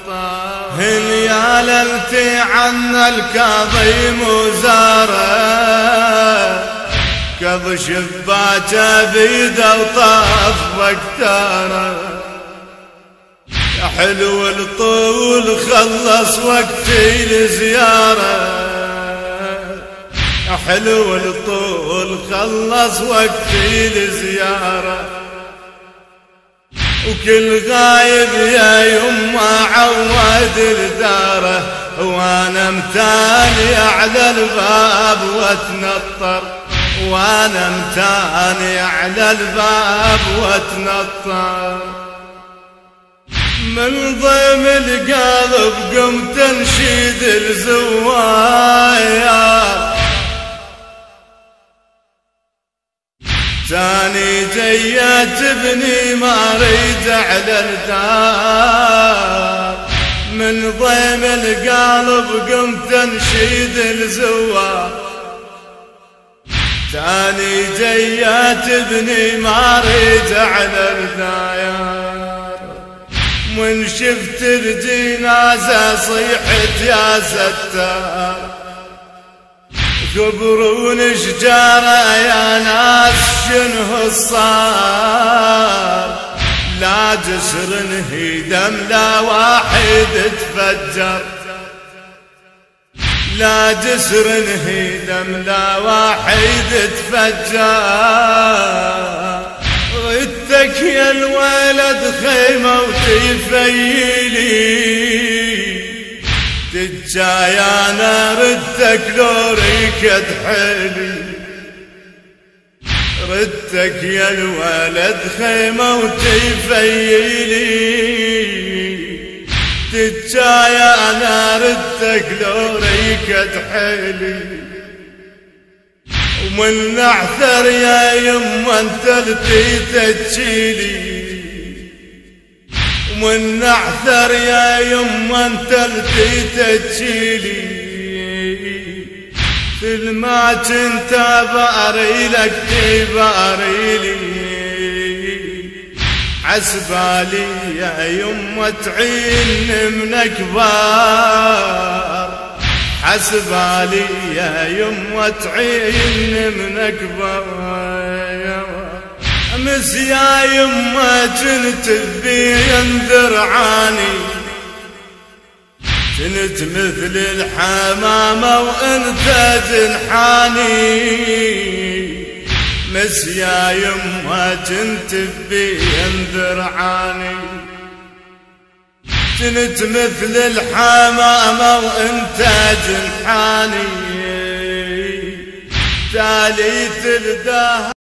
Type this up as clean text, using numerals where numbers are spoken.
يا للتي عنا الكاظم وزاره كظ شباكه بيده وطاف واكتاره يا حلو الطول خلص وقتي لزياره يا حلو الطول خلص وقتي لزياره وكل غايب يا يما عود لداره وانا متاني على الباب واتنطر وانا متاني على الباب واتنطر من ضيم القلب قمت انشيد الزوايا تاني جاية تبني ما اريد على الدار من ضيم القلب قمت انشيد الزوار تاني جاية تبني ما اريد على الدار من شفت الجنازة صيحت يا ستار كبرون شجارة يا ناس شنه الصار لا جسر انهدم لا واحد تفجر لا جسر انهدم لا واحد تفجر غدتك يا الولد خيمة وتفيلي تجاي انا ردتك لو ريكد حلي ردتك يا الولد خيمة وتفيلي تجاي انا ردتك لو ريكد حلي ومن نعثر يا يما انت التي تجيلي ومن نعثر يا يما انت التي تجيلي كل ما كنت باري لك تباري لي عسبالي يا يما تعين من اكبر حسبالي يا يما تعين من اكبر امس يا يما كنت بين ذرعاني كنت مثل الحمامة وانت جنحاني مس يا يما كنت بين ذرعاني كنت مثل الحمامة وانت جنحاني تاليت الدهر